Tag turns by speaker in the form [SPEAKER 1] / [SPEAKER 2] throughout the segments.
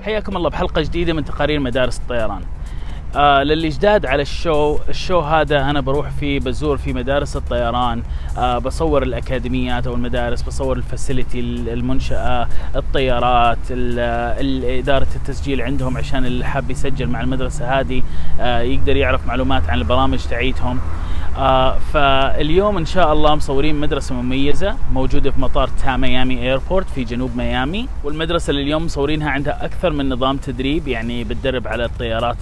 [SPEAKER 1] حياكم الله بحلقة جديدة من تقارير مدارس الطيران. للي جداد على الشو هذا أنا بروح فيه بزور في مدارس الطيران، بصور الأكاديميات أو المدارس، بصور الفاسيلتي، المنشأة، الطيارات، إدارة التسجيل عندهم عشان اللي حاب يسجل مع المدرسة هذه يقدر يعرف معلومات عن البرامج تعيتهم. فاليوم إن شاء الله مصورين مدرسة مميزة موجودة في مطار تاميامي ايربورت في جنوب ميامي، والمدرسة اللي اليوم مصورينها عندها أكثر من نظام تدريب، يعني بتدرب على الطيارات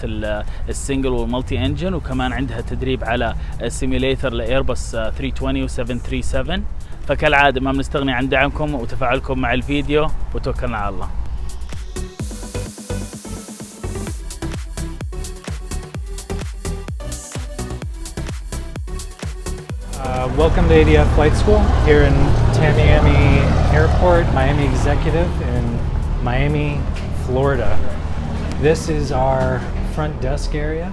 [SPEAKER 1] السنجل والمالتي انجن، وكمان عندها تدريب على السيميليتر لإيربس A320 و 737. فكالعادة ما بنستغني عن دعمكم وتفاعلكم مع الفيديو، وتوكلنا على الله.
[SPEAKER 2] Welcome to ADF Flight School here in Tamiami Airport, Miami Executive in Miami, Florida. This is our front desk area.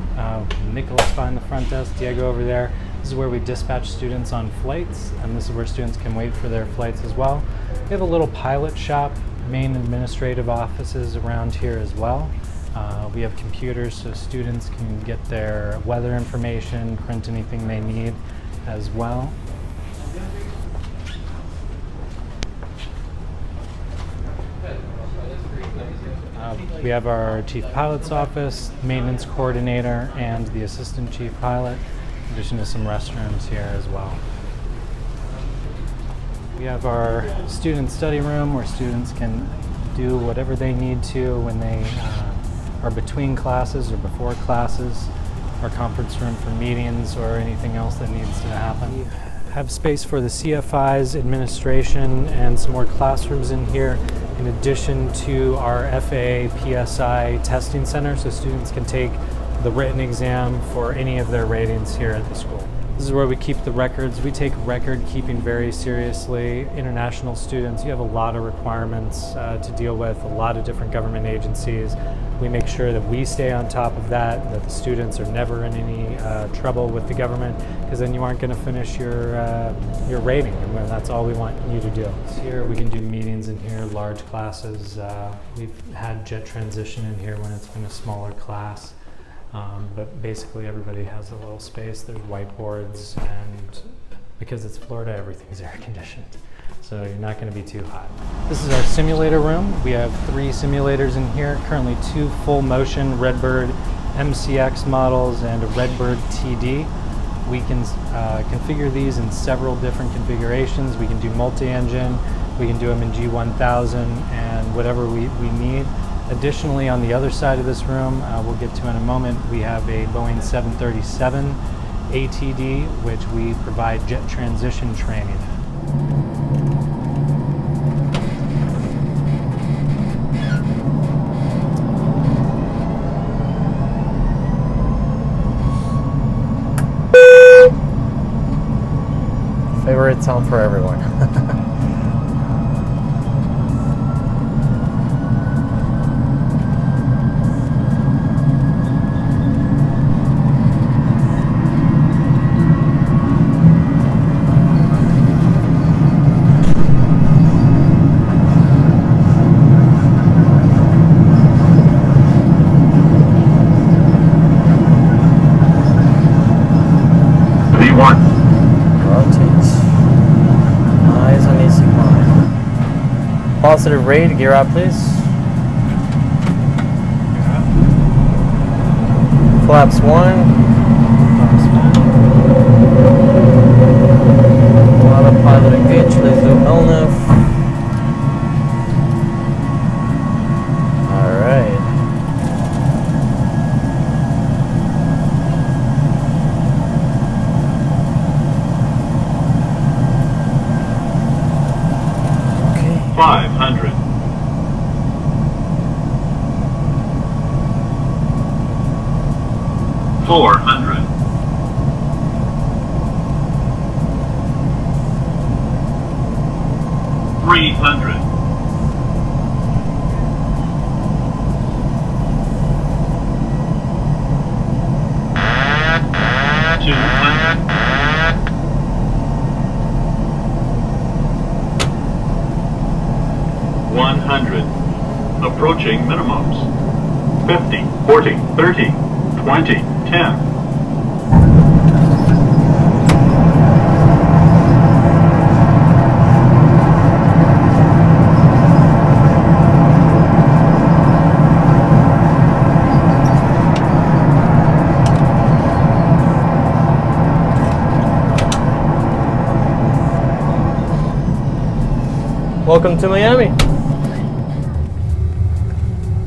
[SPEAKER 2] Nicholas behind the front desk, Diego over there. This is where we dispatch students on flights, and this is where students can wait for their flights as well. We have a little pilot shop, main administrative offices around here as well. We have computers so students can get their weather information, print anything they need as well. We have our chief pilot's office, maintenance coordinator, and the assistant chief pilot, in addition to some restrooms here as well. We have our student study room where students can do whatever they need to when they are between classes or before classes. Our conference room for meetings or anything else that needs to happen. We have space for the CFI's administration and some more classrooms in here, in addition to our FAA PSI testing center, so students can take the written exam for any of their ratings here at the school. This is where we keep the records. We take record keeping very seriously. International students, you have a lot of requirements to deal with, a lot of different government agencies. We make sure that we stay on top of that the students are never in any trouble with the government, because then you aren't going to finish your rating, and that's all we want you to do. So here we can do meetings in here, large classes. We've had jet transition in here when it's been a smaller class. But basically everybody has a little space. There's whiteboards, and because it's Florida, everything's air conditioned, so you're not going to be too hot. This is our simulator room. We have 3 simulators in here, currently 2 full motion Redbird MCX models and a Redbird TD. We can configure these in several different configurations. We can do multi-engine, we can do them in G1000 and whatever we need. Additionally, on the other side of this room, we'll get to in a moment, we have a Boeing 737 ATD, which we provide jet transition training in.
[SPEAKER 3] Favorite sound for everyone. Positive rate, gear out please. Flaps 1. Autopilot engaged, let's do LNAV. Alright. Okay.
[SPEAKER 4] 500. 400. 300. 200. 100. approaching minimums. 50, 40, 30, 20, 10.
[SPEAKER 3] Welcome to Miami.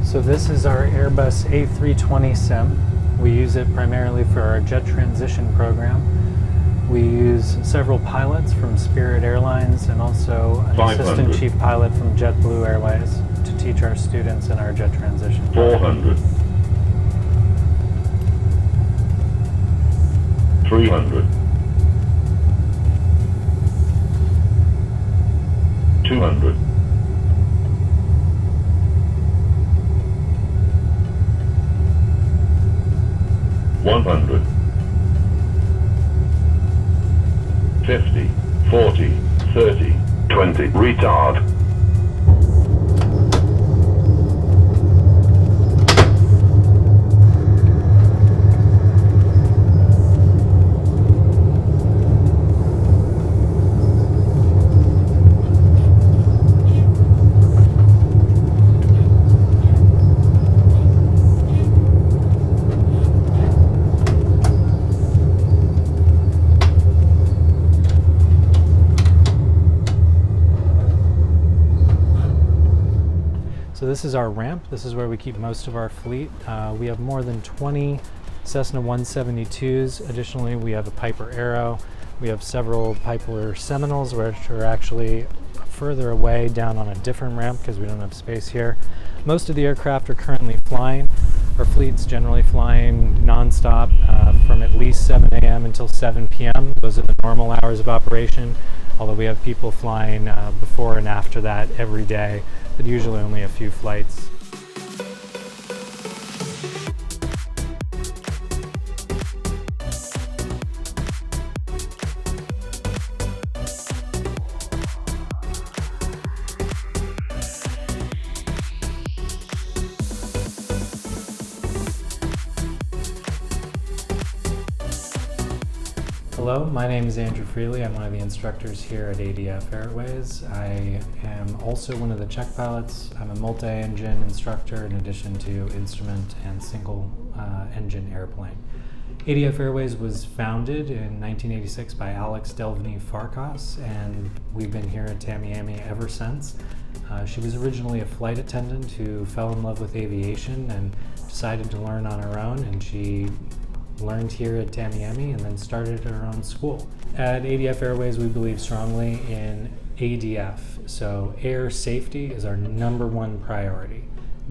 [SPEAKER 2] So this is our Airbus A320 Sim. We use it primarily for our jet transition program. We use several pilots from Spirit Airlines and also an
[SPEAKER 5] 500.
[SPEAKER 2] assistant chief pilot from JetBlue Airways to teach our students in our jet transition.
[SPEAKER 5] 400. 300. 200. 100. 50, 40, 30, 20. Retard.
[SPEAKER 2] So this is our ramp. This is where we keep most of our fleet. We have more than 20 Cessna 172s. Additionally, we have a Piper Arrow. We have several Piper Seminoles, which are actually further away down on a different ramp because we don't have space here. Most of the aircraft are currently flying. Our fleet's generally flying non-stop from at least 7 a.m. until 7 p.m. Those are the normal hours of operation, although we have people flying before and after that every day, but usually only a few flights. Hello, my name is Andrew Freely. I'm one of the instructors here at ADF Airways. I am also one of the check pilots. I'm a multi-engine instructor in addition to instrument and single engine airplane. ADF Airways was founded in 1986 by Alex Delveny Farkas, and we've been here at Tamiami ever since. She was originally a flight attendant who fell in love with aviation and decided to learn on her own, and she learned here at Tamiami and then started her own school. At ADF Airways, we believe strongly in ADF, so air safety is our #1 priority.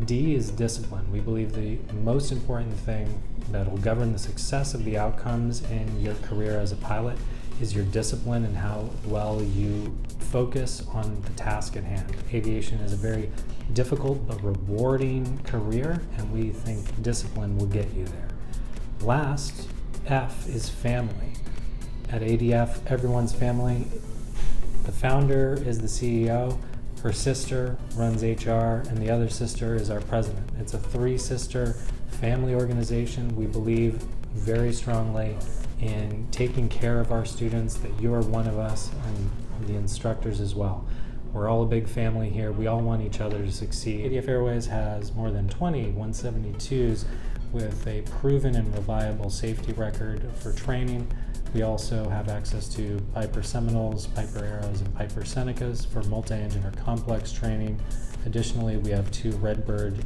[SPEAKER 2] D is discipline. We believe the most important thing that will govern the success of the outcomes in your career as a pilot is your discipline and how well you focus on the task at hand. Aviation is a very difficult but rewarding career, and we think discipline will get you there. Last, F is family. At ADF, everyone's family. The founder is the CEO, her sister runs HR, and the other sister is our president. It's a 3-sister family organization. We believe very strongly in taking care of our students, that you are one of us, and the instructors as well. We're all a big family here. We all want each other to succeed. ADF Airways has more than 20 172s with a proven and reliable safety record for training. We also have access to Piper Seminoles, Piper Arrows, and Piper Senecas for multi-engine or complex training. Additionally, we have 2 Redbird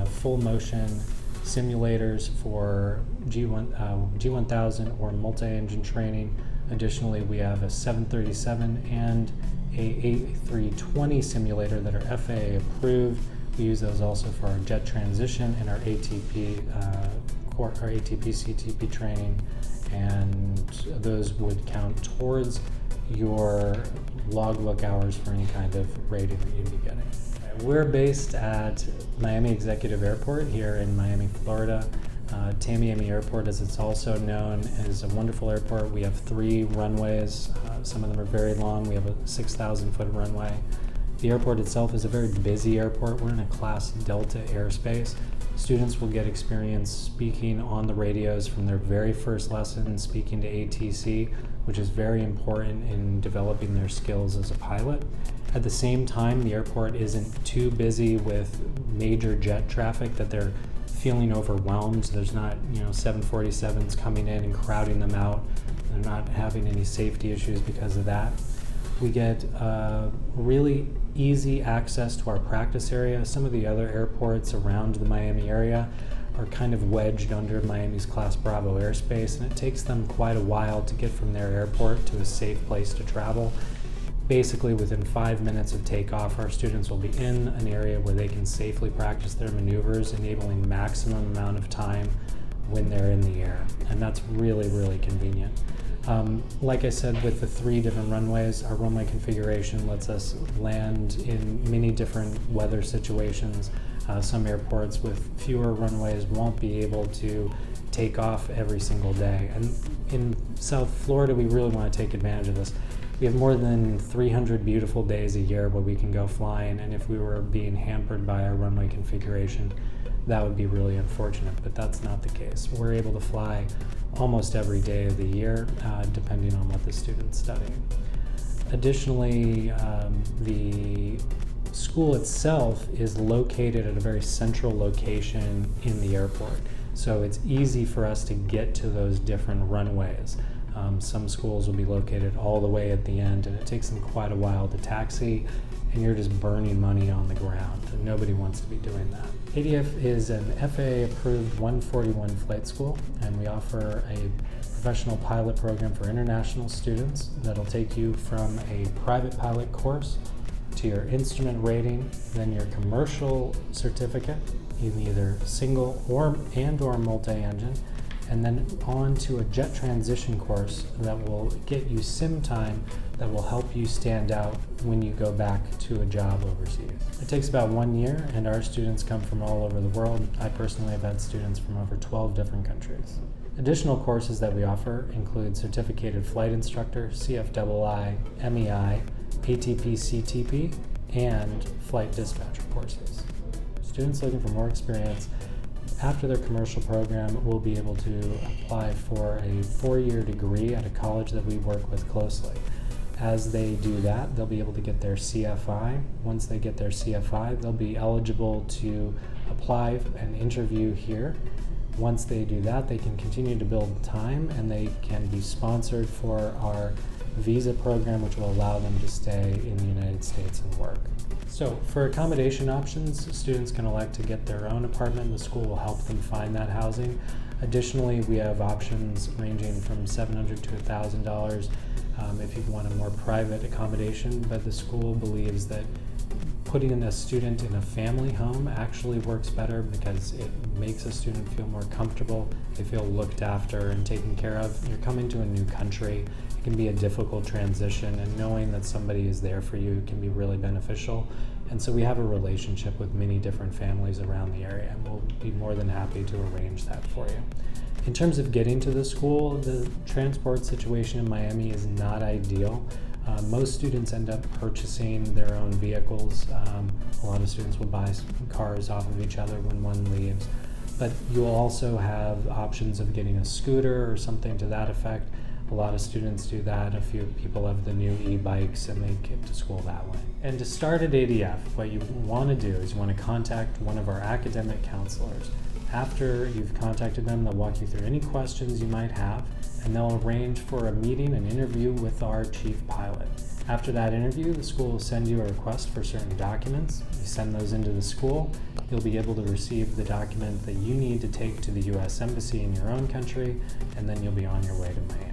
[SPEAKER 2] full motion simulators for G1000 or multi-engine training. Additionally, we have a 737 and a A320 simulator that are FAA approved. We use those also for our jet transition and our ATP CTP training, and those would count towards your logbook hours for any kind of rating that you'd be getting. We're based at Miami Executive Airport here in Miami, Florida. Tamiami Airport, as it's also known, is a wonderful airport. We have 3 runways. Some of them are very long. We have a 6,000-foot runway. The airport itself is a very busy airport. We're in a Class Delta airspace. Students will get experience speaking on the radios from their very first lesson, speaking to ATC, which is very important in developing their skills as a pilot. At the same time, the airport isn't too busy with major jet traffic that they're feeling overwhelmed. There's not, 747s coming in and crowding them out. They're not having any safety issues because of that. We get really easy access to our practice area. Some of the other airports around the Miami area are kind of wedged under Miami's Class Bravo airspace, and it takes them quite a while to get from their airport to a safe place to travel. Basically, within 5 minutes of takeoff, our students will be in an area where they can safely practice their maneuvers, enabling maximum amount of time when they're in the air, and that's really, really convenient. Like I said, with the 3 different runways, our runway configuration lets us land in many different weather situations. Some airports with fewer runways won't be able to take off every single day. And in South Florida, we really want to take advantage of this. We have more than 300 beautiful days a year where we can go flying, and if we were being hampered by our runway configuration, that would be really unfortunate, but that's not the case. We're able to fly almost every day of the year, depending on what the student's studying. Additionally, the school itself is located at a very central location in the airport, so it's easy for us to get to those different runways. Some schools will be located all the way at the end, and it takes them quite a while to taxi, and you're just burning money on the ground, and nobody wants to be doing that. ADF is an FAA-approved 141 flight school, and we offer a professional pilot program for international students that'll take you from a private pilot course to your instrument rating, then your commercial certificate in either single or multi-engine, and then on to a jet transition course that will get you sim time that will help you stand out when you go back to a job overseas. It takes about 1 year, and our students come from all over the world. I personally have had students from over 12 different countries. Additional courses that we offer include Certificated Flight Instructor, CFII, MEI, ATP CTP, and Flight Dispatcher courses. Students looking for more experience after their commercial program will be able to apply for a 4-year degree at a college that we work with closely. As they do that, they'll be able to get their CFI. Once they get their CFI, they'll be eligible to apply and interview here. Once they do that, they can continue to build time, and they can be sponsored for our visa program, which will allow them to stay in the United States and work. So for accommodation options, students can elect to get their own apartment. The school will help them find that housing. Additionally, we have options ranging from $700 to $1,000 if you want a more private accommodation, but the school believes that putting in a student in a family home actually works better because it makes a student feel more comfortable. They feel looked after and taken care of. You're coming to a new country. It can be a difficult transition, and knowing that somebody is there for you can be really beneficial. And so we have a relationship with many different families around the area, and we'll be more than happy to arrange that for you. In terms of getting to the school, the transport situation in Miami is not ideal. Most students end up purchasing their own vehicles. A lot of students will buy cars off of each other when one leaves. But you'll also have options of getting a scooter or something to that effect. A lot of students do that. A few people have the new e-bikes and they get to school that way. And to start at ADF, what you want to do is you want to contact one of our academic counselors. After you've contacted them, they'll walk you through any questions you might have, and they'll arrange for a meeting, an interview with our chief pilot. After that interview, the school will send you a request for certain documents. You send those into the school. You'll be able to receive the document that you need to take to the U.S. Embassy in your own country, and then you'll be on your way to Miami.